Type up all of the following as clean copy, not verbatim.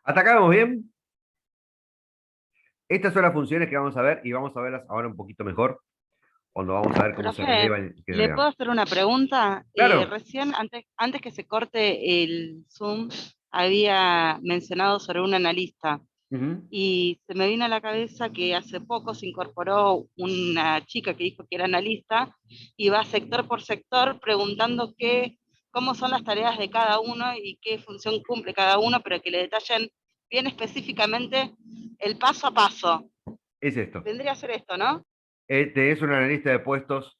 ¿Hasta acá vamos bien? Estas son las funciones que vamos a ver y vamos a verlas ahora un poquito mejor cuando vamos a ver cómo se Profe, relevan y qué se ¿le relevan. puedo hacer una pregunta? Claro. Recién, antes que se corte el Zoom, había mencionado sobre un analista Ujú. y se me vino a la cabeza que hace poco se incorporó una chica que dijo que era analista y va sector por sector preguntando cómo son las tareas de cada uno y qué función cumple cada uno, pero que le detallen bien específicamente el paso a paso. Es esto. Vendría a ser esto, ¿no? Tenés una analista de puestos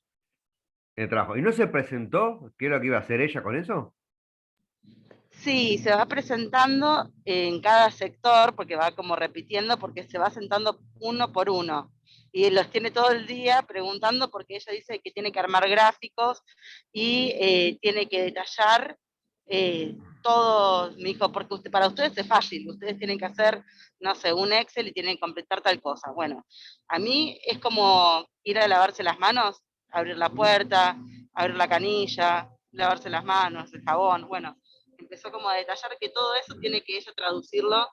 en el trabajo. ¿Y no se presentó qué es lo que iba a hacer ella con eso? Sí, se va presentando en cada sector, porque va como repitiendo, porque se va sentando uno por uno. Y los tiene todo el día preguntando, porque ella dice que tiene que armar gráficos y tiene que detallar todo. Me dijo, porque para ustedes es fácil, ustedes tienen que hacer, no sé, un Excel y tienen que completar tal cosa. Bueno, a mí es como ir a lavarse las manos, abrir la puerta, abrir la canilla, lavarse las manos, el jabón, bueno, empezó como a detallar que todo eso tiene que ella traducirlo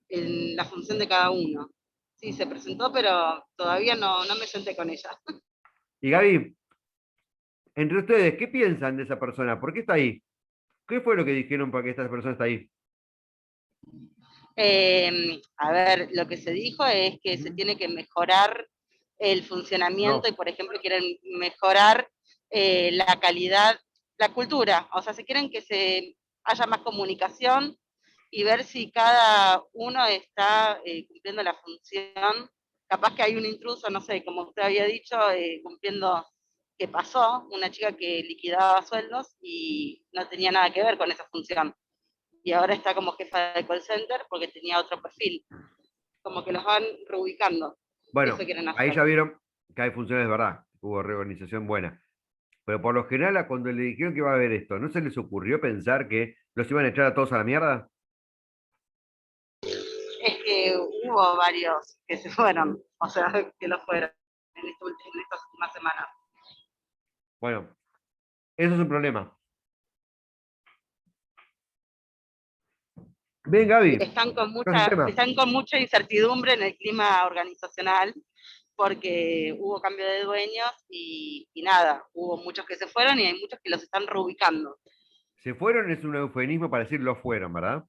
en la función de cada uno. Sí, se presentó, pero todavía no me senté con ella. Y Gaby, entre ustedes, ¿qué piensan de esa persona? ¿Por qué está ahí? ¿Qué fue lo que dijeron para que esta persona está ahí? A ver, lo que se dijo es que se Ujú. tiene que mejorar el funcionamiento y, No, por ejemplo, quieren mejorar la calidad, la cultura. O sea, se quieren que se haya más comunicación y ver si cada uno está cumpliendo la función. Capaz que hay un intruso, no sé, como usted había dicho, cumpliendo que pasó, una chica que liquidaba sueldos y no tenía nada que ver con esa función. Y ahora está como jefa de call center porque tenía otro perfil. Como que los van reubicando. Eso bueno, quieren ahí hacer. ya vieron que hay funciones de verdad, hubo reorganización buena. Pero por lo general, cuando le dijeron que iba a haber esto, ¿no se les ocurrió pensar que los iban a echar a todos a la mierda? Es que hubo varios que se fueron, o sea, que lo fueron en estas últimas semanas. Bueno, eso es un problema. Bien, Gaby, ¿qué es el tema? Están con mucha incertidumbre en el clima organizacional porque hubo cambio de dueños y nada, hubo muchos que se fueron y hay muchos que los están reubicando. Se fueron es un eufemismo para decir lo fueron, ¿verdad?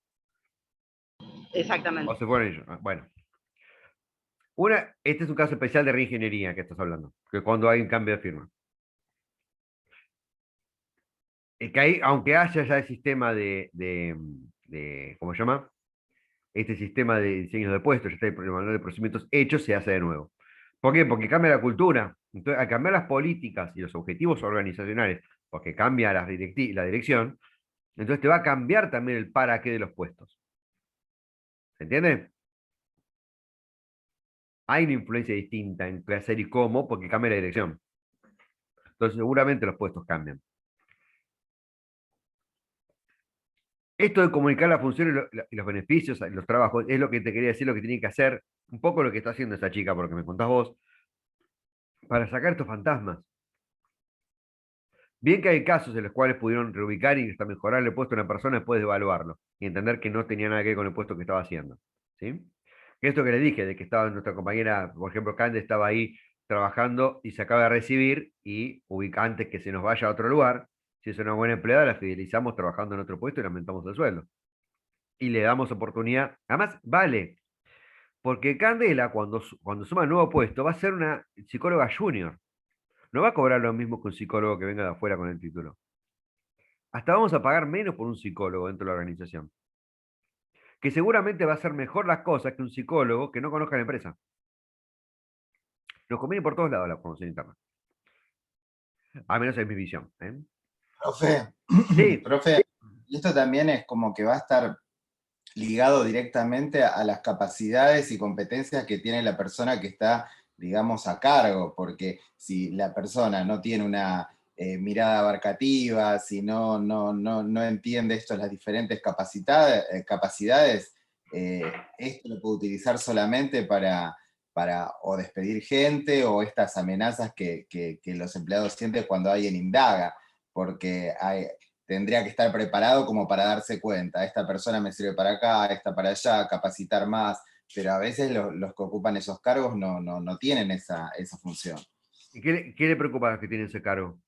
O Exactamente. se fueron ellos. Ah, bueno, este es un caso especial de reingeniería que estás hablando, que cuando hay un cambio de firma. Que ahí, aunque haya ya el sistema ¿cómo se llama? Este sistema de diseño de puestos, ya está el manual de procedimientos hecho, se hace de nuevo. ¿Por qué? Porque cambia la cultura. Entonces, al cambiar las políticas y los objetivos organizacionales, porque cambia la dirección, entonces te va a cambiar también el para qué de los puestos. ¿Se entiende? Hay una influencia distinta en qué hacer y cómo, porque cambia la dirección. Entonces, seguramente los puestos cambian. Esto de comunicar la función y los beneficios, los trabajos, es lo que te quería decir, lo que tiene que hacer, un poco lo que está haciendo esa chica, porque me contás vos, para sacar estos fantasmas. Bien que hay casos en los cuales pudieron reubicar y hasta mejorar el puesto de una persona después de evaluarlo y entender que no tenía nada que ver con el puesto que estaba haciendo. ¿Sí? Esto que le dije, de que estaba nuestra compañera, por ejemplo, Cande estaba ahí trabajando y se acaba de recibir y ubica antes que se nos vaya a otro lugar, si es una buena empleada, la fidelizamos trabajando en otro puesto y le aumentamos el sueldo. Y le damos oportunidad. Además, vale, porque Candela, cuando suma el nuevo puesto, va a ser una psicóloga junior. No va a cobrar lo mismo que un psicólogo que venga de afuera con el título. Hasta vamos a pagar menos por un psicólogo dentro de la organización, que seguramente va a hacer mejor las cosas que un psicólogo que no conozca la empresa. Nos conviene por todos lados la promoción interna. A menos es mi visión. ¿Eh? Profe, Sí, profe, y esto también es como que va a estar ligado directamente a las capacidades y competencias que tiene la persona que está, digamos, a cargo, porque si la persona no tiene una mirada abarcativa, si no entiende esto, las diferentes capacidades, esto lo puede utilizar solamente para o despedir gente o estas amenazas que los empleados sienten cuando alguien indaga, porque tendría que estar preparado como para darse cuenta, esta persona me sirve para acá, esta para allá, capacitar más, pero a veces los que ocupan esos cargos no tienen esa función. ¿Y qué le preocupa a los que tienen ese cargo?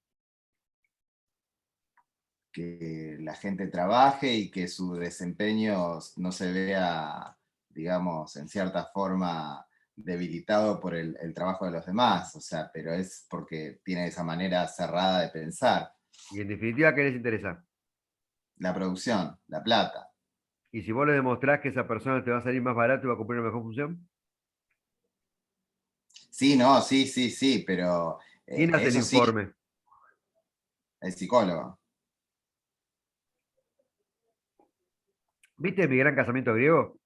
Que la gente trabaje y que su desempeño no se vea, digamos, en cierta forma debilitado por el trabajo de los demás, o sea, pero es porque tiene esa manera cerrada de pensar. Y en definitiva, ¿qué les interesa? La producción, la plata. Y si vos le demostrás que esa persona te va a salir más barato y va a cumplir una mejor función, Sí, no, sí, pero ¿quién hace el eso sí, informe? el psicólogo. ¿Viste Mi Gran Casamiento Griego?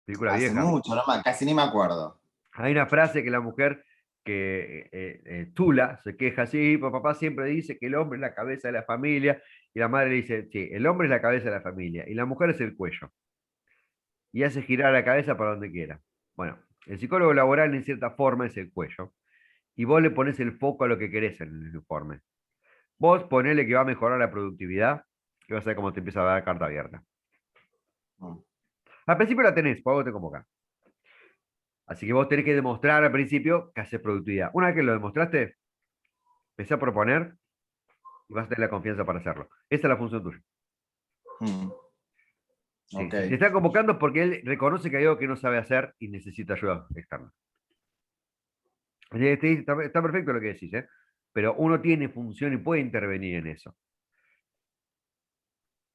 Película Hace vieja. mucho, casi ni me acuerdo. Hay una frase que la mujer, que Tula, se queja así, papá siempre dice que el hombre es la cabeza de la familia, y la madre le dice, sí, el hombre es la cabeza de la familia, y la mujer es el cuello, y hace girar la cabeza para donde quiera. Bueno, el psicólogo laboral en cierta forma es el cuello, y vos le pones el foco a lo que querés en el informe. Vos ponele que va a mejorar la productividad, y vas a ver cómo te empieza a dar carta abierta. Mm. Al principio la tenés, por algo te convoca. Así que vos tenés que demostrar al principio que haces productividad. Una vez que lo demostraste, empecé a proponer y vas a tener la confianza para hacerlo. Esa es la función tuya. Mm. Sí, Ok. si te está convocando es porque él reconoce que hay algo que no sabe hacer y necesita ayuda externa. Está perfecto lo que decís, ¿eh? Pero uno tiene función y puede intervenir en eso.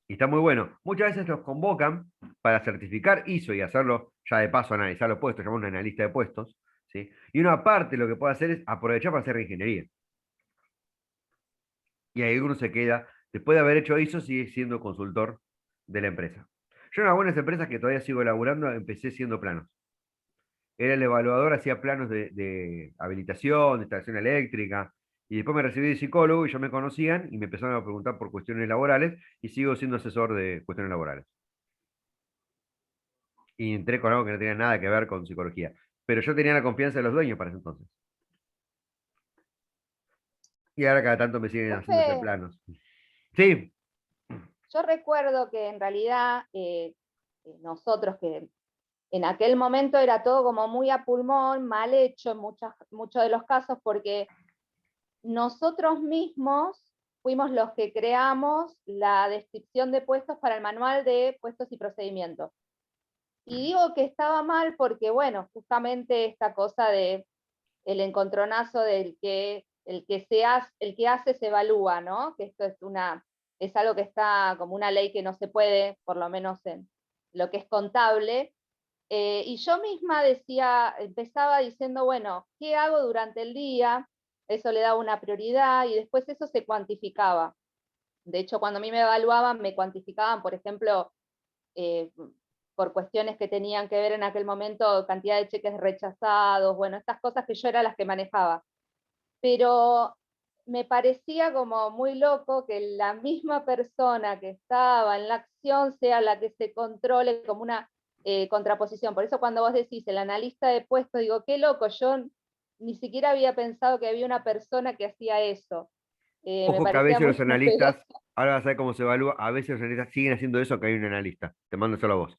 Y está muy bueno. Muchas veces los convocan para certificar ISO y hacerlo, ya de paso, analizar los puestos, llamamos un analista de puestos. ¿Sí? Y una parte lo que puede hacer es aprovechar para hacer ingeniería. Y ahí uno se queda, después de haber hecho ISO, sigue siendo consultor de la empresa. Yo en algunas empresas que todavía sigo elaborando, empecé siendo planos. Era el evaluador, hacía planos de habilitación, de instalación eléctrica, y después me recibí de psicólogo y ya me conocían y me empezaron a preguntar por cuestiones laborales y sigo siendo asesor de cuestiones laborales. Y entré con algo que no tenía nada que ver con psicología. Pero yo tenía la confianza de los dueños para ese entonces. Y ahora cada tanto me siguen haciendo hacer Profe, planos. Sí, yo recuerdo que en realidad nosotros que en aquel momento era todo como muy a pulmón, mal hecho en muchos de los casos, porque nosotros mismos fuimos los que creamos la descripción de puestos para el manual de puestos y procedimientos. Y digo que estaba mal porque, bueno, justamente esta cosa de el encontronazo del que el que hace se evalúa, ¿no? Que esto es algo que está como una ley que no se puede, por lo menos en lo que es contable. Y yo misma empezaba diciendo, bueno, ¿qué hago durante el día? Eso le daba una prioridad y después eso se cuantificaba. De hecho, cuando a mí me evaluaban, me cuantificaban, por ejemplo, eh, por cuestiones que tenían que ver en aquel momento, cantidad de cheques rechazados, bueno, estas cosas que yo era las que manejaba. Pero me parecía como muy loco que la misma persona que estaba en la acción sea la que se controle como una contraposición. Por eso cuando vos decís el analista de puestos, digo, qué loco, yo ni siquiera había pensado que había una persona que hacía eso. Me ojo que a parecía veces muy los analistas, novedoso. ahora vas a ver cómo se evalúa, a veces los analistas siguen haciendo eso que hay un analista. Te mando solo a vos.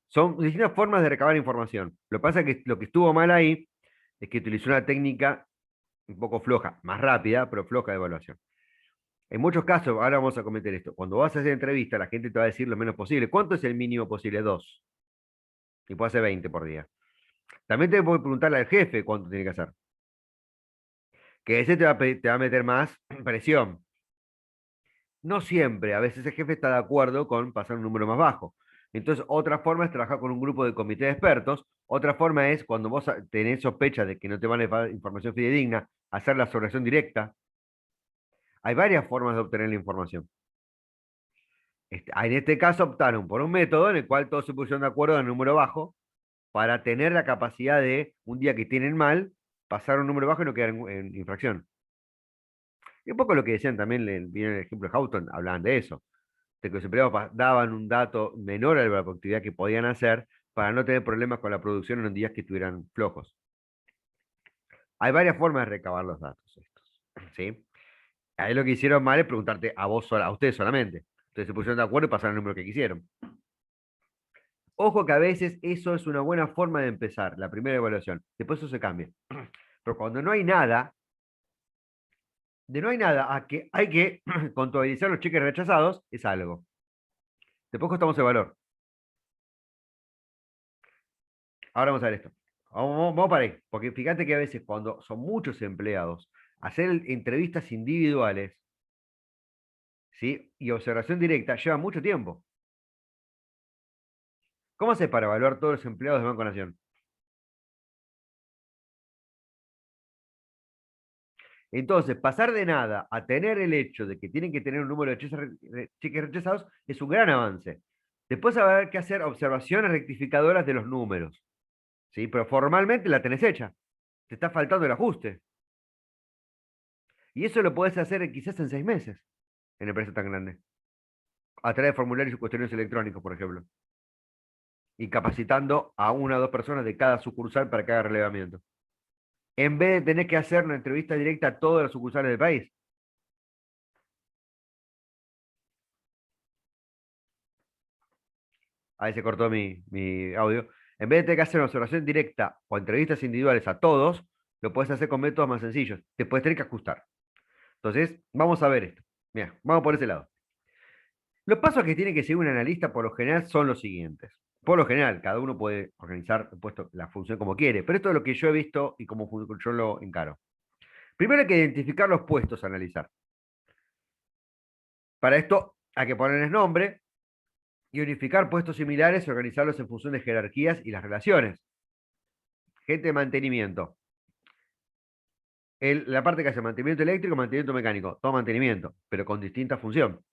Son distintas formas de recabar información. Lo que pasa es que lo que estuvo mal ahí es que utilizó una técnica un poco floja, más rápida, pero floja de evaluación. En muchos casos, ahora vamos a comentar esto, cuando vas a hacer entrevista, la gente te va a decir lo menos posible. ¿Cuánto es el mínimo posible? 2. Y puede hacer 20 por día. También te puedo preguntarle al jefe cuánto tiene que hacer. Que ese te va a meter más presión. No siempre, a veces el jefe está de acuerdo con pasar un número más bajo. Entonces, otra forma es trabajar con un grupo de comité de expertos. Otra forma es, cuando vos tenés sospecha de que no te van a dar información fidedigna, hacer la observación directa. Hay varias formas de obtener la información. En este caso optaron por un método en el cual todos se pusieron de acuerdo en un número bajo para tener la capacidad de, un día que tienen mal, pasar un número bajo y no quedar en infracción. Y un poco lo que decían también, viene el ejemplo de Houghton, hablaban de eso, de que los empleados daban un dato menor a la productividad que podían hacer para no tener problemas con la producción en días que estuvieran flojos. Hay varias formas de recabar los datos estos, ¿sí? Ahí lo que hicieron mal es preguntarte a vos sola, a ustedes solamente. Entonces se pusieron de acuerdo y pasaron el número que quisieron. Ojo que a veces eso es una buena forma de empezar, la primera evaluación. Después eso se cambia. Pero cuando no hay nada, de no hay nada a que hay que contabilizar los cheques rechazados, es algo. Después costamos el valor. Ahora vamos a ver esto. Vamos para ahí. Porque fíjate que a veces cuando son muchos empleados, hacer entrevistas individuales, ¿sí? Y observación directa lleva mucho tiempo. ¿Cómo haces para evaluar todos los empleados de Banco Nación? Entonces, pasar de nada a tener el hecho de que tienen que tener un número de cheques rechazados es un gran avance. Después va a haber que hacer observaciones rectificadoras de los números, ¿sí? Pero formalmente la tenés hecha. Te está faltando el ajuste. Y eso lo podés hacer quizás en 6 meses, en empresa tan grande. A través de formularios y cuestionarios electrónicos, por ejemplo. Y capacitando a una o dos personas de cada sucursal para que haga relevamiento. En vez de tener que hacer una entrevista directa a todas las sucursales del país. Ahí se cortó mi audio. En vez de tener que hacer una observación directa o entrevistas individuales a todos, lo puedes hacer con métodos más sencillos. Te puedes tener que ajustar. Entonces, vamos a ver esto. Mira, vamos por ese lado. Los pasos que tiene que seguir un analista por lo general son los siguientes. Por lo general, cada uno puede organizar la función como quiere, pero esto es lo que yo he visto y como yo lo encaro. Primero hay que identificar los puestos a analizar. Para esto hay que ponerles nombre y unificar puestos similares y organizarlos en función de jerarquías y las relaciones. Gente de mantenimiento. La parte que hace mantenimiento eléctrico, mantenimiento mecánico, todo mantenimiento, pero con distinta función.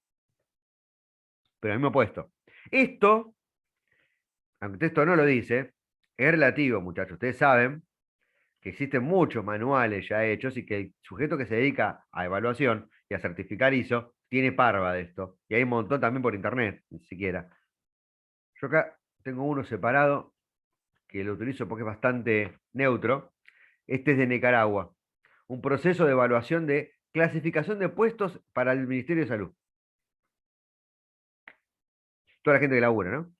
Pero el mismo puesto. Esto, aunque el texto no lo dice, es relativo, muchachos. Ustedes saben que existen muchos manuales ya hechos y que el sujeto que se dedica a evaluación y a certificar ISO tiene parva de esto. Y hay un montón también por internet, ni siquiera. Yo acá tengo uno separado que lo utilizo porque es bastante neutro. Este es de Nicaragua. Un proceso de evaluación de clasificación de puestos para el Ministerio de Salud. Toda la gente que labura, ¿no?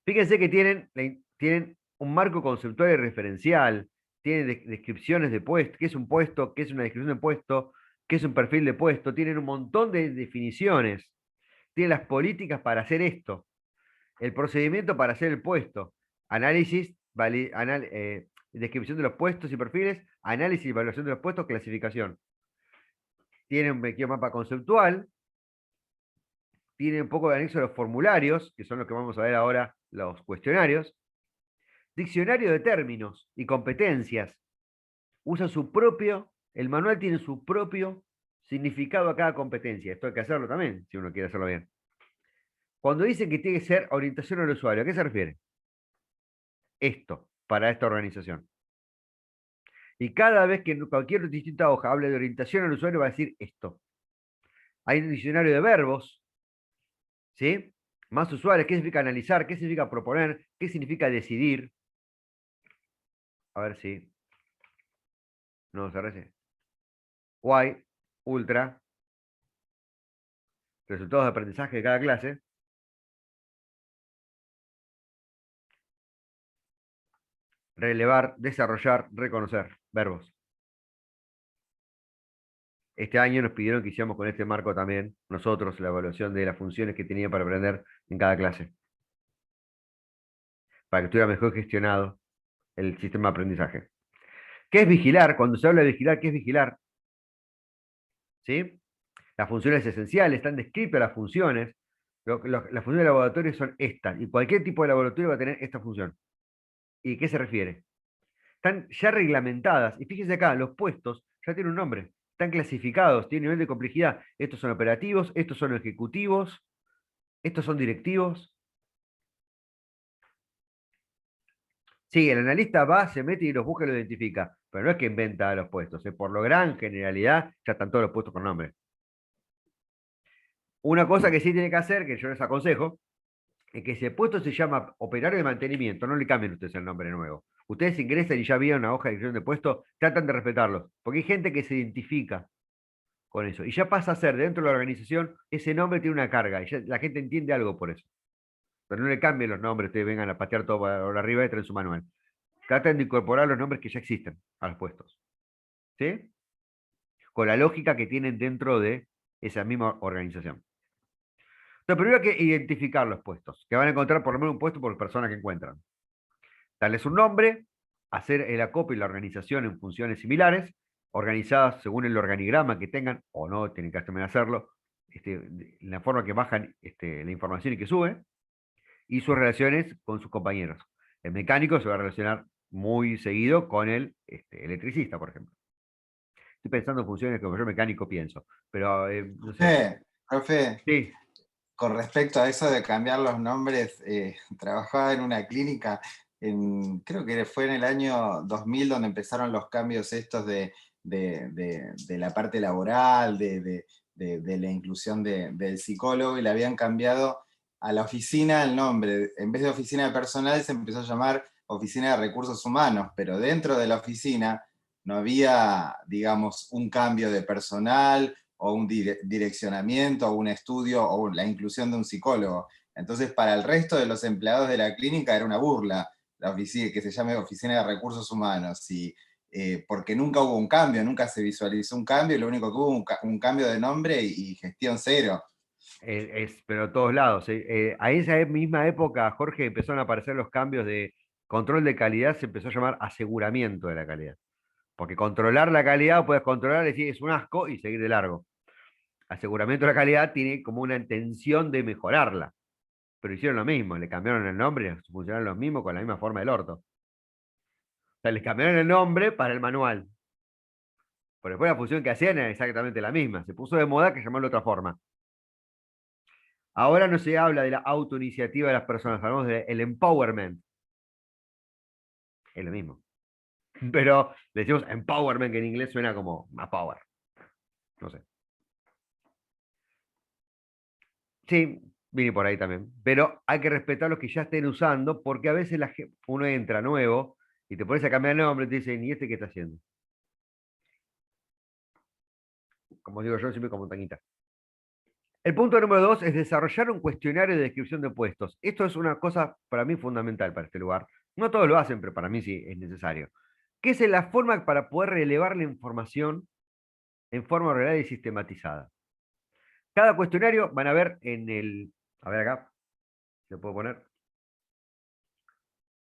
Fíjense que tienen un marco conceptual y referencial, tienen descripciones de puesto, qué es un puesto, qué es una descripción de puesto, qué es un perfil de puesto, tienen un montón de definiciones, tienen las políticas para hacer esto, el procedimiento para hacer el puesto, análisis, descripción de los puestos y perfiles, análisis y evaluación de los puestos, clasificación. Tienen un pequeño mapa conceptual, tienen un poco de anexo a los formularios, que son los que vamos a ver ahora, los cuestionarios. Diccionario de términos y competencias. Usa el manual tiene su propio significado a cada competencia. Esto hay que hacerlo también, si uno quiere hacerlo bien. Cuando dicen que tiene que ser orientación al usuario, ¿a qué se refiere? Esto, para esta organización. Y cada vez que cualquier distinta hoja hable de orientación al usuario, va a decir esto. Hay un diccionario de verbos, ¿sí? Más usuarios, ¿qué significa analizar? ¿Qué significa proponer? ¿Qué significa decidir? A ver si. No, se rece. Y, ultra. Resultados de aprendizaje de cada clase. Relevar, desarrollar, reconocer. Verbos. Este año nos pidieron que hiciéramos con este marco también, nosotros, la evaluación de las funciones que tenía para aprender en cada clase. Para que estuviera mejor gestionado el sistema de aprendizaje. ¿Qué es vigilar? Cuando se habla de vigilar, ¿qué es vigilar? ¿Sí? Las funciones esenciales, están descritas las funciones. Las funciones de laboratorio son estas, y cualquier tipo de laboratorio va a tener esta función. ¿Y qué se refiere? Están ya reglamentadas, y fíjense acá, los puestos ya tienen un nombre, están clasificados, tienen nivel de complejidad. Estos son operativos, estos son ejecutivos, estos son directivos. Sí, el analista va, se mete y los busca y los identifica, pero no es que inventa los puestos, por lo gran generalidad ya están todos los puestos con nombre. Una cosa que sí tiene que hacer, que yo les aconsejo, es que si el puesto se llama operario de mantenimiento, no le cambien ustedes el nombre nuevo. Ustedes ingresan y ya vieron una hoja de descripción de puesto, tratan de respetarlos, porque hay gente que se identifica con eso. Y ya pasa a ser, dentro de la organización, ese nombre tiene una carga, y ya la gente entiende algo por eso. Pero no le cambien los nombres, ustedes vengan a patear todo por arriba y traen su manual. Traten de incorporar los nombres que ya existen a los puestos. ¿Sí? Con la lógica que tienen dentro de esa misma organización. Entonces, primero hay que identificar los puestos, que van a encontrar por lo menos un puesto por persona que encuentran. Darles un nombre, hacer el acopio y la organización en funciones similares, organizadas según el organigrama que tengan, o no, tienen que también hacerlo, la forma que bajan la información y que sube, y sus relaciones con sus compañeros. El mecánico se va a relacionar muy seguido con el electricista, por ejemplo. Estoy pensando en funciones que yo mecánico pienso, pero no sé. Profe, Sí, con respecto a eso de cambiar los nombres, trabajaba en una clínica, creo que fue en el año 2000 donde empezaron los cambios estos de la parte laboral, de la inclusión del psicólogo, y le habían cambiado a la oficina el nombre. En vez de oficina de personal se empezó a llamar oficina de recursos humanos, pero dentro de la oficina no había, digamos, un cambio de personal o un direccionamiento, o un estudio, o la inclusión de un psicólogo. Entonces, para el resto de los empleados de la clínica era una burla la oficina, que se llame Oficina de Recursos Humanos, porque nunca hubo un cambio, nunca se visualizó un cambio, lo único que hubo un cambio de nombre y gestión cero. pero a todos lados. A esa misma época, Jorge, empezaron a aparecer los cambios de control de calidad, se empezó a llamar aseguramiento de la calidad. Porque controlar la calidad, puedes controlar, decir es un asco y seguir de largo. Aseguramiento de la calidad tiene como una intención de mejorarla. Pero hicieron lo mismo, le cambiaron el nombre, funcionaron los mismos con la misma forma del orto. O sea, les cambiaron el nombre para el manual. Pero después la función que hacían era exactamente la misma. Se puso de moda que llamarlo de otra forma. Ahora no se habla de la autoiniciativa de las personas, hablamos del empowerment. Es lo mismo. Pero le decimos empowerment, que en inglés suena como más power. No sé. Sí, viene por ahí también. Pero hay que respetar los que ya estén usando, porque a veces uno entra nuevo y te pones a cambiar el nombre y te dicen, ¿y este qué está haciendo? Como digo yo, siempre con montañita. El punto número 2 es desarrollar un cuestionario de descripción de puestos. Esto es una cosa para mí fundamental para este lugar. No todos lo hacen, pero para mí sí es necesario. Que es la forma para poder relevar la información en forma ordenada y sistematizada. Cada cuestionario van a ver en el... A ver acá, ¿se puedo poner?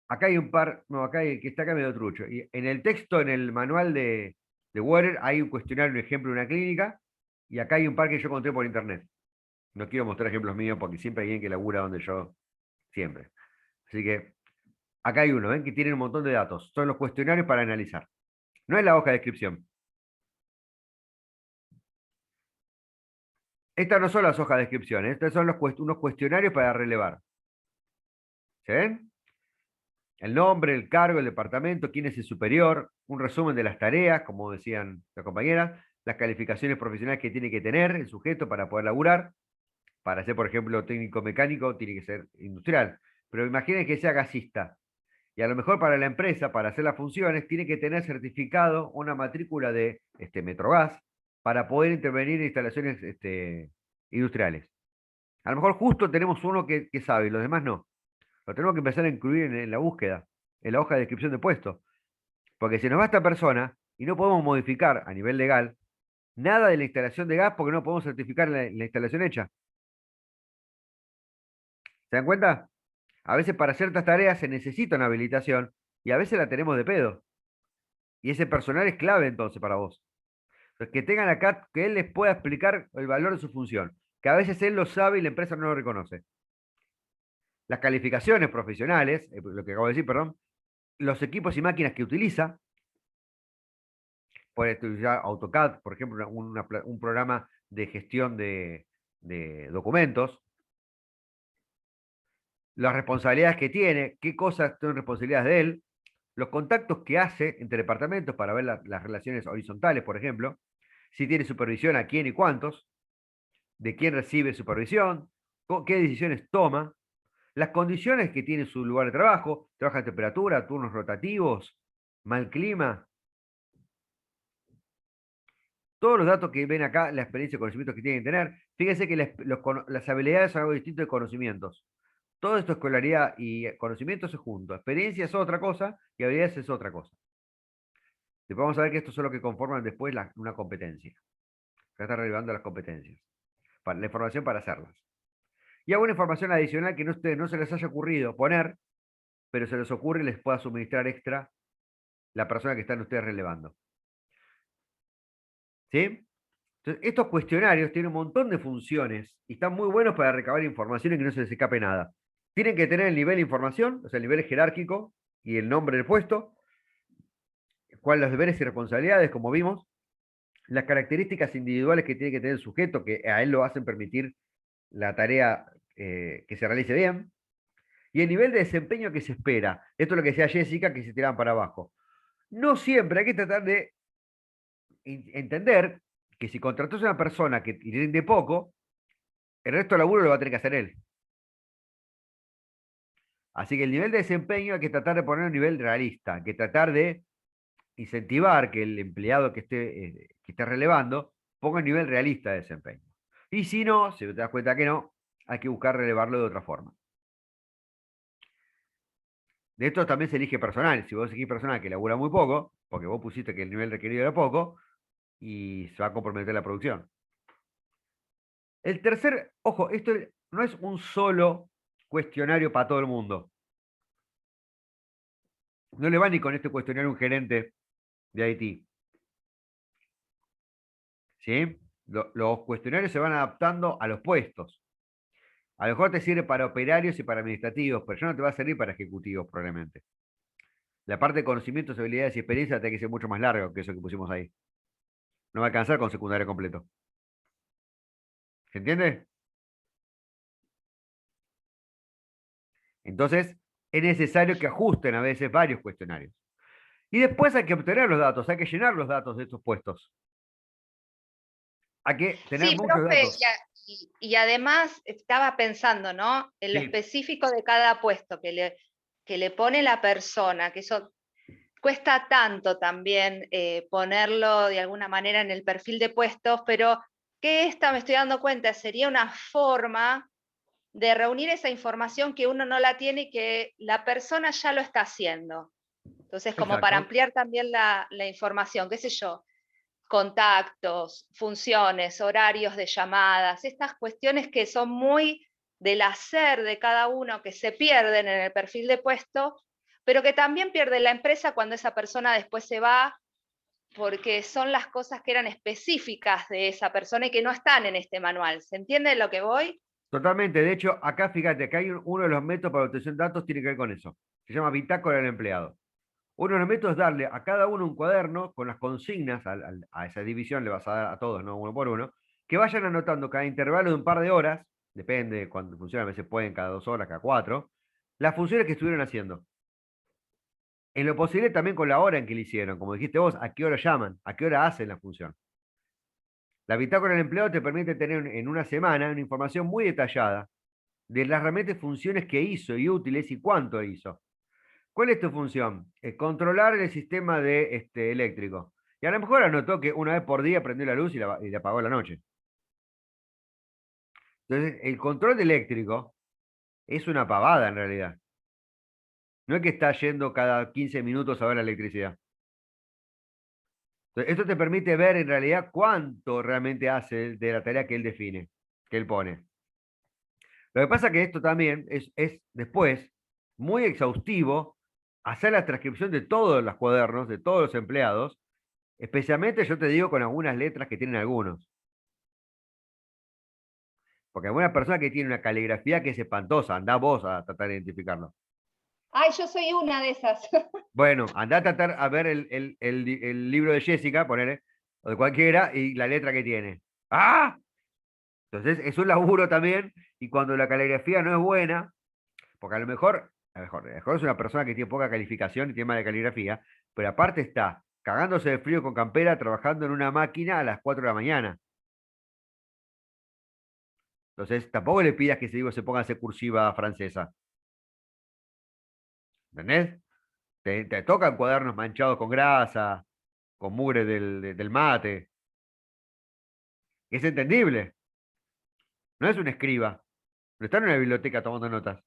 Acá hay un par, no, acá hay, que está acá medio trucho. Y en el texto, en el manual de Water, hay un cuestionario, un ejemplo de una clínica, y acá hay un par que yo encontré por internet. No quiero mostrar ejemplos míos porque siempre hay alguien que labura donde yo, siempre. Así que acá hay uno, ¿ven? Que tiene un montón de datos. Son los cuestionarios para analizar. No es la hoja de descripción. Estas no son las hojas de descripción, estos son unos cuestionarios para relevar. ¿Se ven? El nombre, el cargo, el departamento, quién es el superior, un resumen de las tareas, como decían las compañeras, las calificaciones profesionales que tiene que tener el sujeto para poder laburar. Para ser, por ejemplo, técnico mecánico, tiene que ser industrial. Pero imaginen que sea gasista. Y a lo mejor para la empresa, para hacer las funciones, tiene que tener certificado una matrícula de Metrogas para poder intervenir en instalaciones industriales. A lo mejor justo tenemos uno que sabe y los demás no. Lo tenemos que empezar a incluir en la búsqueda, en la hoja de descripción de puesto. Porque si nos va esta persona y no podemos modificar a nivel legal nada de la instalación de gas porque no podemos certificar la instalación hecha. ¿Se dan cuenta? A veces para ciertas tareas se necesita una habilitación y a veces la tenemos de pedo. Y ese personal es clave entonces para vos. Entonces, que tengan acá, que él les pueda explicar el valor de su función. Que a veces él lo sabe y la empresa no lo reconoce. Las calificaciones profesionales, lo que acabo de decir, perdón, los equipos y máquinas que utiliza, puede utilizar AutoCAD, por ejemplo, un programa de gestión de documentos, las responsabilidades que tiene, qué cosas son responsabilidades de él, los contactos que hace entre departamentos para ver las relaciones horizontales, por ejemplo, si tiene supervisión a quién y cuántos, de quién recibe supervisión, qué decisiones toma, las condiciones que tiene su lugar de trabajo, trabaja a temperatura, turnos rotativos, mal clima. Todos los datos que ven acá, la experiencia y conocimientos que tienen que tener, fíjense que las habilidades son algo distinto de conocimientos. Todo esto, escolaridad y conocimientos es junto. Experiencia es otra cosa y habilidades es otra cosa. Después vamos a ver que esto son lo que conforman después una competencia. Acá está relevando las competencias. La información para hacerlas. Y alguna información adicional que no se les haya ocurrido poner, pero se les ocurre y les pueda suministrar extra la persona que están ustedes relevando. ¿Sí? Entonces, estos cuestionarios tienen un montón de funciones y están muy buenos para recabar información y que no se les escape nada. Tienen que tener el nivel de información, o sea, el nivel jerárquico y el nombre del puesto, cuáles los deberes y responsabilidades, como vimos, las características individuales que tiene que tener el sujeto, que a él lo hacen permitir la tarea que se realice bien, y el nivel de desempeño que se espera. Esto es lo que decía Jessica, que se tiraban para abajo. No siempre hay que tratar de entender que si contratas a una persona que rinde poco, el resto del laburo lo va a tener que hacer él. Así que el nivel de desempeño hay que tratar de poner un nivel realista, hay que tratar de incentivar que el empleado que esté relevando ponga un nivel realista de desempeño. Y si no, si te das cuenta que no, hay que buscar relevarlo de otra forma. De esto también se elige personal. Si vos elegís personal que labura muy poco, porque vos pusiste que el nivel requerido era poco, y se va a comprometer la producción. El tercer, ojo, esto no es un solo cuestionario para todo el mundo. No le va ni con este cuestionario un gerente de IT. ¿Sí? Los cuestionarios se van adaptando a los puestos. A lo mejor te sirve para operarios y para administrativos, pero ya no te va a servir para ejecutivos probablemente. La parte de conocimientos, habilidades y experiencia tiene que ser mucho más largo que eso que pusimos ahí. No va a alcanzar con secundario completo. ¿Se entiende? Entonces, es necesario que ajusten a veces varios cuestionarios. Y después hay que obtener los datos, hay que llenar los datos de estos puestos. Hay que tener Sí, muchos profe, datos. y además estaba pensando, ¿no? En lo Sí, específico de cada puesto que le pone la persona, que eso cuesta tanto también ponerlo de alguna manera en el perfil de puestos, pero que esta, me estoy dando cuenta, sería una forma de reunir esa información que uno no la tiene y que la persona ya lo está haciendo. Entonces, como para exacto. ampliar también la información, qué sé yo, contactos, funciones, horarios de llamadas, estas cuestiones que son muy del hacer de cada uno, que se pierden en el perfil de puesto, pero que también pierde la empresa cuando esa persona después se va, porque son las cosas que eran específicas de esa persona y que no están en este manual. ¿Se entiende lo que voy? Totalmente. De hecho, acá fíjate, acá hay uno de los métodos para la obtención de datos tiene que ver con eso. Se llama bitácora del empleado. Uno de los métodos es darle a cada uno un cuaderno con las consignas, a esa división le vas a dar a todos, ¿no? Uno por uno, que vayan anotando cada intervalo de un par de horas, depende de cuándo funciona, a veces pueden cada 2 horas, cada 4, las funciones que estuvieron haciendo. En lo posible también con la hora en que lo hicieron, como dijiste vos, a qué hora llaman, a qué hora hacen la función. La bitácora del empleado te permite tener en una semana una información muy detallada de las realmente funciones que hizo y útiles y cuánto hizo. ¿Cuál es tu función? Controlar el sistema eléctrico. Y a lo mejor anotó que una vez por día prendió la luz y la apagó a la noche. Entonces, el control eléctrico es una pavada en realidad. No es que está yendo cada 15 minutos a ver la electricidad. Entonces, esto te permite ver en realidad cuánto realmente hace de la tarea que él define, que él pone. Lo que pasa es que esto también es después muy exhaustivo hacer la transcripción de todos los cuadernos, de todos los empleados. Especialmente yo te digo con algunas letras que tienen algunos. Porque alguna persona que tiene una caligrafía que es espantosa, andá vos a tratar de identificarlo. Ay, yo soy una de esas. Bueno, andá a tratar a ver el libro de Jessica, ponele, o de cualquiera, y la letra que tiene. ¡Ah! Entonces es un laburo también, y cuando la caligrafía no es buena, porque a lo mejor es una persona que tiene poca calificación y tiene mala caligrafía, pero aparte está cagándose de frío con campera, trabajando en una máquina a las 4 de la mañana. Entonces, tampoco le pidas que se ponga a hacer cursiva francesa. ¿Entendés? Te tocan cuadernos manchados con grasa, con mugre del mate. Es entendible. No es un escriba. No está en una biblioteca tomando notas.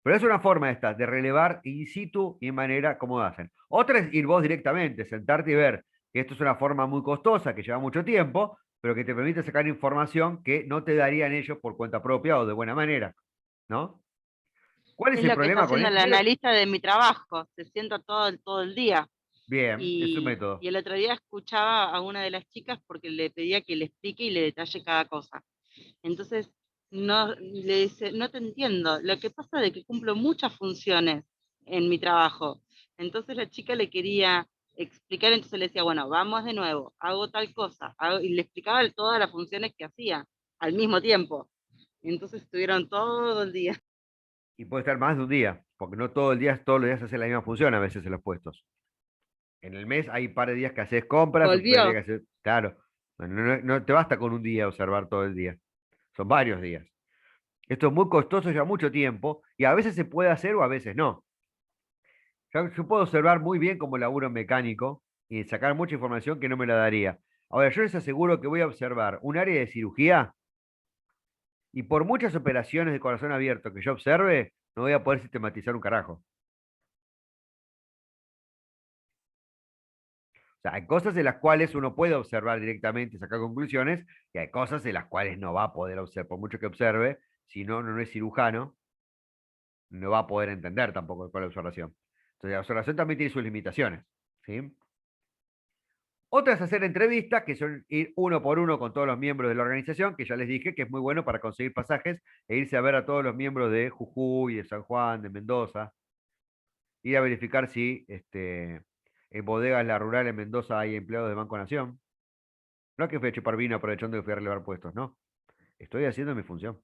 Pero es una forma esta, de relevar in situ y en manera como hacen. Otra es ir vos directamente, sentarte y ver que esto es una forma muy costosa, que lleva mucho tiempo, pero que te permite sacar información que no te darían ellos por cuenta propia o de buena manera, ¿no? ¿Cuál es Es el lo que está problema con haciendo el esto? analista de mi trabajo, se sienta todo el día. Bien, es un método. Y el otro día escuchaba a una de las chicas porque le pedía que le explique y le detalle cada cosa. Entonces, no, le dice, no te entiendo, lo que pasa es que cumplo muchas funciones en mi trabajo. Entonces la chica le quería explicar, entonces le decía, bueno, vamos de nuevo, hago tal cosa, y le explicaba todas las funciones que hacía al mismo tiempo. Entonces estuvieron todo el día. Y puede estar más de un día, porque no todo el día, todos los días hace la misma función a veces en los puestos. En el mes hay un par de días que haces compras, un par de días Volvió. que haces, claro, no te basta con un día observar todo el día, son varios días. Esto es muy costoso, lleva mucho tiempo y a veces se puede hacer o a veces no. Yo puedo observar muy bien como laburo mecánico y sacar mucha información que no me la daría. Ahora, yo les aseguro que voy a observar un área de cirugía y por muchas operaciones de corazón abierto que yo observe, no voy a poder sistematizar un carajo. O sea, hay cosas de las cuales uno puede observar directamente y sacar conclusiones, y hay cosas de las cuales no va a poder observar, por mucho que observe, si no es cirujano, no va a poder entender tampoco cuál es la observación. Entonces, la observación también tiene sus limitaciones, ¿sí? Otra es hacer entrevistas, que son ir uno por uno con todos los miembros de la organización, que ya les dije que es muy bueno para conseguir pasajes e irse a ver a todos los miembros de Jujuy, de San Juan, de Mendoza, ir a verificar si en bodegas La Rural en Mendoza hay empleados de Banco Nación. No es que fui a chupar vino aprovechando que fui a relevar puestos, no. Estoy haciendo mi función.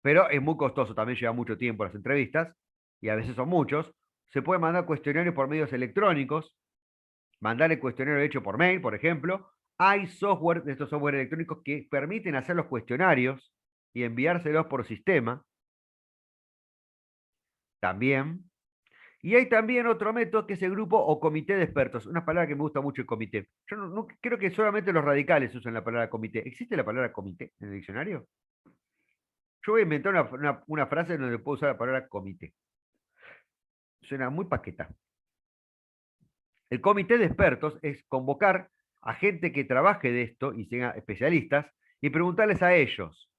Pero es muy costoso, también lleva mucho tiempo las entrevistas, y a veces son muchos. Se puede mandar cuestionarios por medios electrónicos, mandar el cuestionario hecho por mail, por ejemplo. Hay software, de estos software electrónicos, que permiten hacer los cuestionarios y enviárselos por sistema, también. Y hay también otro método que es el grupo o comité de expertos. Una palabra que me gusta mucho, el comité. Yo creo que solamente los radicales usan la palabra comité. ¿Existe la palabra comité en el diccionario? Yo voy a inventar una frase donde puedo usar la palabra comité. Suena muy paqueta. El comité de expertos es convocar a gente que trabaje de esto y sea especialistas y preguntarles a ellos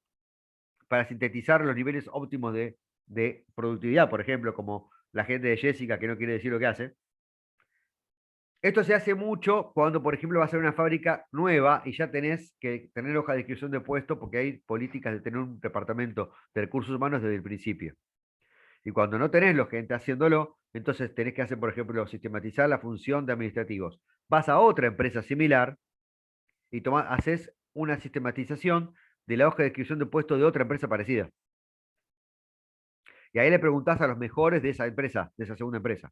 para sintetizar los niveles óptimos de productividad, por ejemplo, como la gente de Jessica que no quiere decir lo que hace. Esto se hace mucho cuando, por ejemplo, vas a una fábrica nueva y ya tenés que tener hoja de descripción de puesto porque hay políticas de tener un departamento de recursos humanos desde el principio. Y cuando no tenés los gente haciéndolo, entonces tenés que hacer, por ejemplo, sistematizar la función de administrativos. Vas a otra empresa similar y haces una sistematización de la hoja de descripción de puesto de otra empresa parecida. Y ahí le preguntás a los mejores de esa empresa, de esa segunda empresa.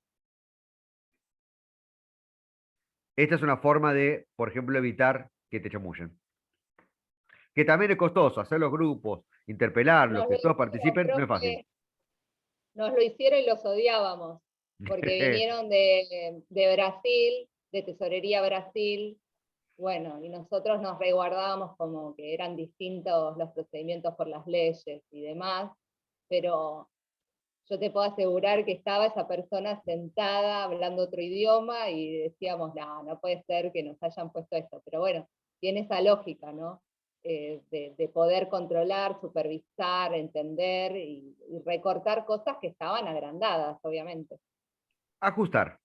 Esta es una forma de, por ejemplo, evitar que te chamullen. Que también es costoso, hacer los grupos, interpelarlos, Nos lo que todos hicieron, participen, no es fácil. profe, nos lo hicieron y los odiábamos, porque vinieron de Brasil, de Tesorería Brasil, bueno, y nosotros nos resguardábamos como que eran distintos los procedimientos por las leyes y demás, pero yo te puedo asegurar que estaba esa persona sentada hablando otro idioma y decíamos, no, no puede ser que nos hayan puesto esto, pero bueno, tiene esa lógica, ¿no? De poder controlar, supervisar, entender y recortar cosas que estaban agrandadas, obviamente. Ajustar.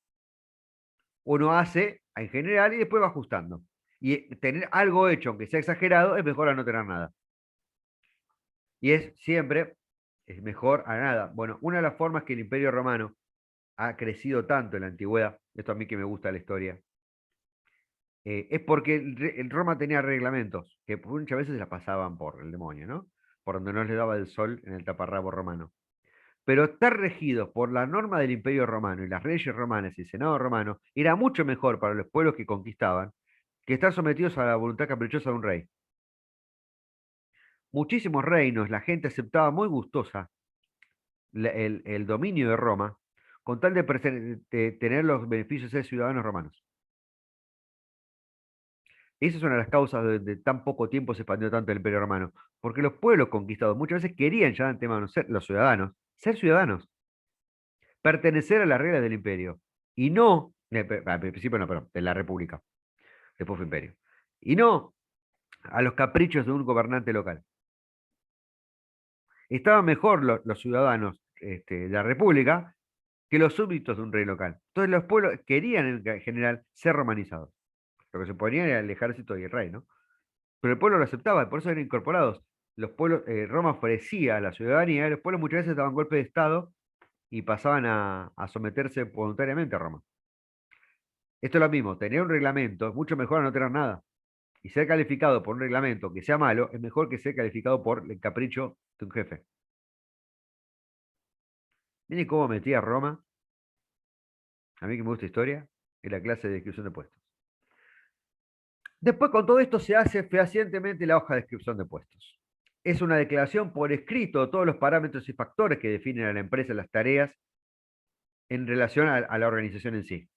Uno hace en general y después va ajustando. Y tener algo hecho, aunque sea exagerado, es mejor a no tener nada. Y es mejor a nada. Bueno, una de las formas que el Imperio Romano ha crecido tanto en la antigüedad, esto a mí que me gusta la historia, es porque el Roma tenía reglamentos que muchas veces se las pasaban por el demonio, ¿no? Por donde no les daba el sol en el taparrabo romano. Pero estar regidos por la norma del Imperio Romano y las leyes romanas y el Senado romano era mucho mejor para los pueblos que conquistaban que estar sometidos a la voluntad caprichosa de un rey. Muchísimos reinos, la gente aceptaba muy gustosa el dominio de Roma con tal de tener los beneficios de ciudadanos romanos. Esa es una de las causas de tan poco tiempo se expandió tanto el Imperio Romano. Porque los pueblos conquistados muchas veces querían ya de antemano ser los ciudadanos, ser ciudadanos, pertenecer a las reglas del imperio. Y no, al principio no, perdón, de la república, después fue imperio. Y no a los caprichos de un gobernante local. Estaban mejor los ciudadanos de la república que los súbditos de un rey local. Entonces los pueblos querían en general ser romanizados. Lo que se ponía era el ejército y el rey, ¿no? Pero el pueblo lo aceptaba, por eso eran incorporados. Los pueblos, Roma ofrecía a la ciudadanía, y los pueblos muchas veces daban golpe de Estado y pasaban a someterse voluntariamente a Roma. Esto es lo mismo, tener un reglamento es mucho mejor a no tener nada. Y ser calificado por un reglamento que sea malo es mejor que ser calificado por el capricho de un jefe. Miren cómo metí a Roma, a mí que me gusta historia, en la clase de descripción de puestos. Después, con todo esto, se hace fehacientemente la hoja de descripción de puestos. Es una declaración por escrito de todos los parámetros y factores que definen a la empresa las tareas en relación a la organización en sí.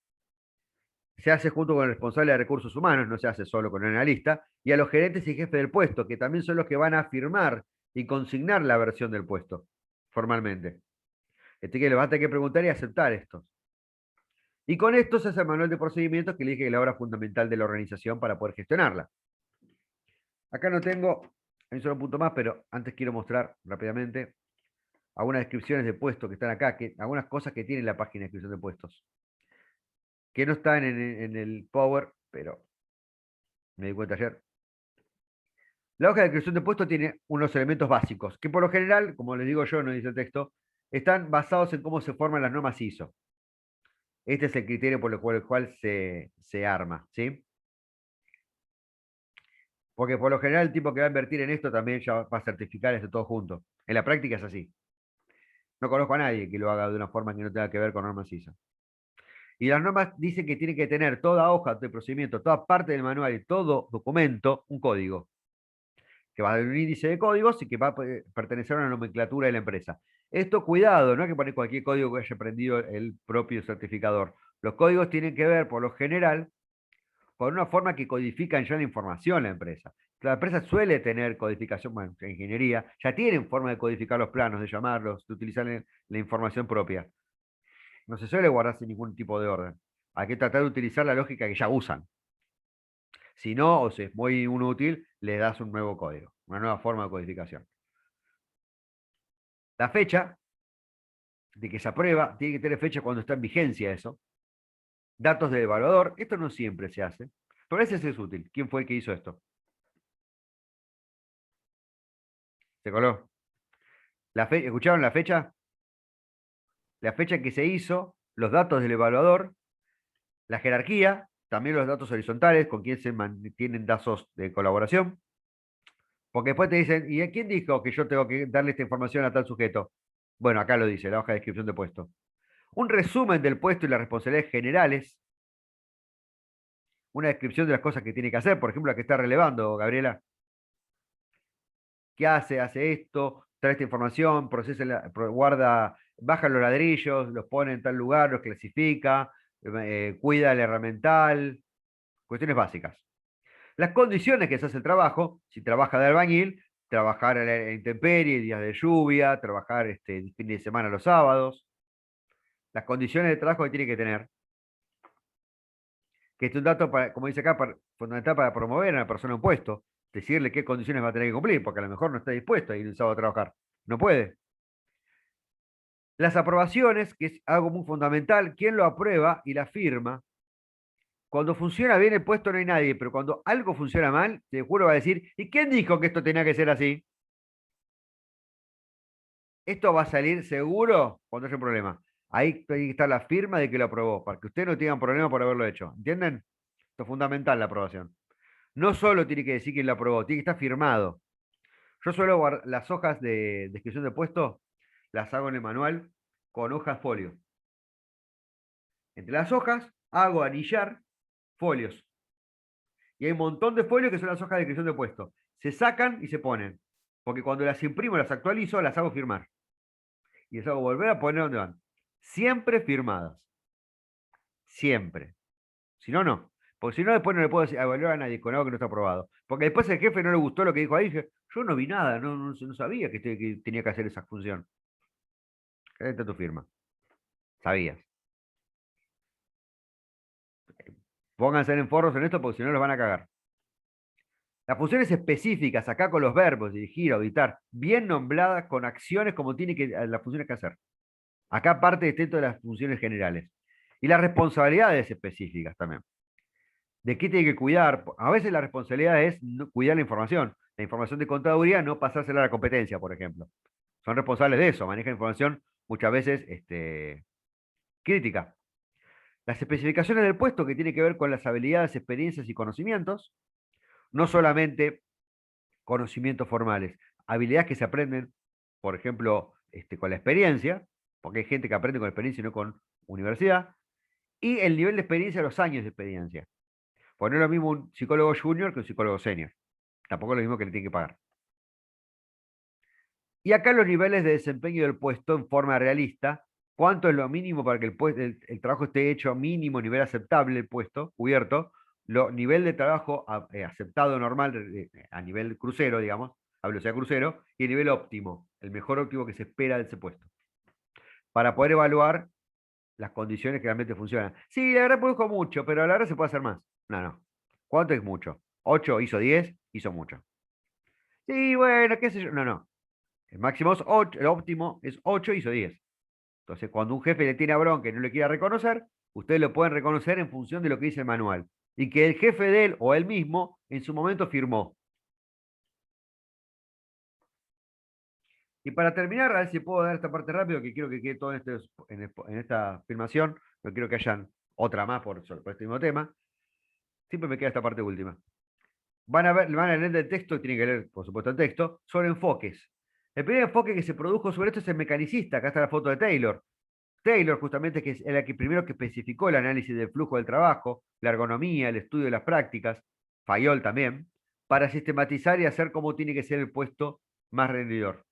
Se hace junto con el responsable de recursos humanos, no se hace solo con el analista, y a los gerentes y jefes del puesto, que también son los que van a firmar y consignar la versión del puesto, formalmente. Que les va a tener que preguntar y aceptar esto. Y con esto se hace el manual de procedimientos que le dije que es la obra fundamental de la organización para poder gestionarla. Acá no tengo, hay un solo punto más, pero antes quiero mostrar rápidamente algunas descripciones de puestos que están acá, algunas cosas que tiene la página de descripción de puestos, que no están en el Power, pero me di cuenta ayer. La hoja de descripción de puestos tiene unos elementos básicos, que por lo general, como les digo yo, no dice el texto, están basados en cómo se forman las normas ISO. Este es el criterio por el cual se arma, ¿sí? Porque por lo general el tipo que va a invertir en esto también ya va a certificar esto todo junto. En la práctica es así. No conozco a nadie que lo haga de una forma que no tenga que ver con normas ISO. Y las normas dicen que tiene que tener toda hoja de procedimiento, toda parte del manual y todo documento, un código, que va a dar un índice de códigos y que va a pertenecer a una nomenclatura de la empresa. Esto, cuidado, no hay que poner cualquier código que haya aprendido el propio certificador. Los códigos tienen que ver, por lo general, con una forma que codifican ya la información la empresa. La empresa suele tener codificación, bueno, en ingeniería, ya tienen forma de codificar los planos, de llamarlos, de utilizar la información propia. No se suele guardar sin ningún tipo de orden. Hay que tratar de utilizar la lógica que ya usan. Si no, o si es muy inútil, le das un nuevo código, una nueva forma de codificación. La fecha de que se aprueba, tiene que tener fecha cuando está en vigencia eso. Datos del evaluador, esto no siempre se hace, pero a veces es útil. ¿Quién fue el que hizo esto? ¿Se coló? ¿Escucharon la fecha? La fecha en que se hizo, los datos del evaluador, la jerarquía, también los datos horizontales, con quién se mantienen datos de colaboración. Porque después te dicen, ¿y a quién dijo que yo tengo que darle esta información a tal sujeto? Bueno, acá lo dice, la hoja de descripción de puesto. Un resumen del puesto y las responsabilidades generales. Una descripción de las cosas que tiene que hacer, por ejemplo, la que está relevando, Gabriela. ¿Qué hace? Hace esto, trae esta información, guarda, baja los ladrillos, los pone en tal lugar, los clasifica, cuida el herramental, cuestiones básicas. Las condiciones que se hace el trabajo, si trabaja de albañil, trabajar en la intemperie, días de lluvia, trabajar fin de semana los sábados. Las condiciones de trabajo que tiene que tener. Que es un dato, como dice acá, fundamental para promover a la persona un puesto. Decirle qué condiciones va a tener que cumplir, porque a lo mejor no está dispuesto a ir un sábado a trabajar. No puede. Las aprobaciones, que es algo muy fundamental, quién lo aprueba y la firma. Cuando funciona bien el puesto no hay nadie, pero cuando algo funciona mal, te juro va a decir, ¿y quién dijo que esto tenía que ser así? Esto va a salir seguro cuando haya un problema. Ahí está la firma de que lo aprobó, para que ustedes no tengan problema por haberlo hecho. ¿Entienden? Esto es fundamental, la aprobación. No solo tiene que decir quién lo aprobó, tiene que estar firmado. Yo suelo guardar las hojas de descripción de puesto, las hago en el manual con hojas folio. Entre las hojas hago anillar folios. Y hay un montón de folios que son las hojas de descripción de puesto. Se sacan y se ponen. Porque cuando las imprimo, las actualizo, las hago firmar. Y las hago volver a poner donde van. Siempre firmadas. Siempre. Si no, no. Porque si no, después no le puedo evaluar a nadie con algo que no está aprobado. Porque después el jefe no le gustó lo que dijo ahí. Dije, yo no vi nada, no sabía que tenía que hacer esa función. Ahí está tu firma. Sabías. Pónganse en forros en esto porque si no los van a cagar. Las funciones específicas, acá con los verbos, dirigir, auditar, bien nombradas con acciones como tiene que las funciones que hacer. Acá parte dentro de las funciones generales. Y las responsabilidades específicas también. ¿De qué tiene que cuidar? A veces la responsabilidad es cuidar la información. La información de contaduría, no pasársela a la competencia, por ejemplo. Son responsables de eso, manejan información muchas veces crítica. Las especificaciones del puesto que tiene que ver con las habilidades, experiencias y conocimientos, no solamente conocimientos formales, habilidades que se aprenden, por ejemplo, con la experiencia, porque hay gente que aprende con experiencia y no con universidad, y el nivel de experiencia, los años de experiencia. Porque no es lo mismo un psicólogo junior que un psicólogo senior. Tampoco es lo mismo que le tiene que pagar. Y acá los niveles de desempeño del puesto en forma realista, cuánto es lo mínimo para que el trabajo esté hecho mínimo, nivel aceptable, el puesto cubierto, nivel de trabajo aceptado normal a nivel crucero, digamos, a velocidad crucero, y el nivel óptimo, el mejor óptimo que se espera de ese puesto, para poder evaluar las condiciones que realmente funcionan. Sí, la verdad produjo mucho, pero a la verdad se puede hacer más. No. ¿Cuánto es mucho? 8 hizo 10, hizo mucho. Sí, bueno, qué sé yo. No. El máximo es 8, el óptimo es 8, hizo 10. Entonces, cuando un jefe le tiene a bronca y no le quiere reconocer, ustedes lo pueden reconocer en función de lo que dice el manual. Y que el jefe de él o él mismo en su momento firmó. Y para terminar, a ver si puedo dar esta parte rápido, que quiero que quede todo en esta filmación. No quiero que hayan otra más por este mismo tema. Siempre me queda esta parte última. Van a leer el texto y tienen que leer, por supuesto, el texto, sobre enfoques. El primer enfoque que se produjo sobre esto es el mecanicista. Acá está la foto de Taylor. Taylor, justamente, que es el que primero que especificó el análisis del flujo del trabajo, la ergonomía, el estudio de las prácticas, Fayol también, para sistematizar y hacer cómo tiene que ser el puesto más rendidor.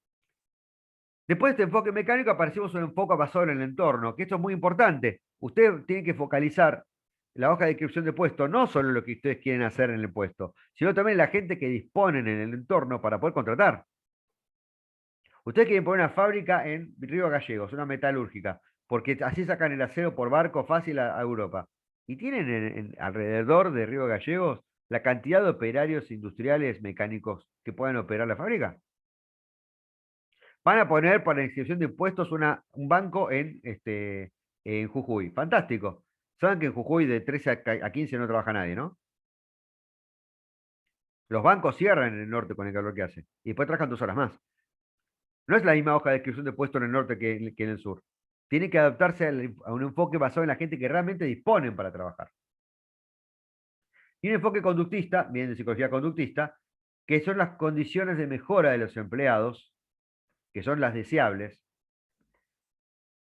Después de este enfoque mecánico aparecimos un enfoque basado en el entorno, que esto es muy importante. Usted tiene que focalizar la hoja de descripción de puesto, no solo lo que ustedes quieren hacer en el puesto, sino también la gente que disponen en el entorno para poder contratar. Ustedes quieren poner una fábrica en Río Gallegos, una metalúrgica, porque así sacan el acero por barco fácil a Europa. Y tienen alrededor de Río Gallegos la cantidad de operarios industriales mecánicos que puedan operar la fábrica. Van a poner para la inscripción de impuestos un banco en Jujuy. Fantástico. Saben que en Jujuy de 13 a 15 no trabaja nadie, ¿no? Los bancos cierran en el norte con el calor que hace. Y después trabajan 2 horas más. No es la misma hoja de descripción de puesto en el norte que en el sur. Tiene que adaptarse a un enfoque basado en la gente que realmente disponen para trabajar. Y un enfoque conductista, bien de psicología conductista, que son las condiciones de mejora de los empleados, que son las deseables,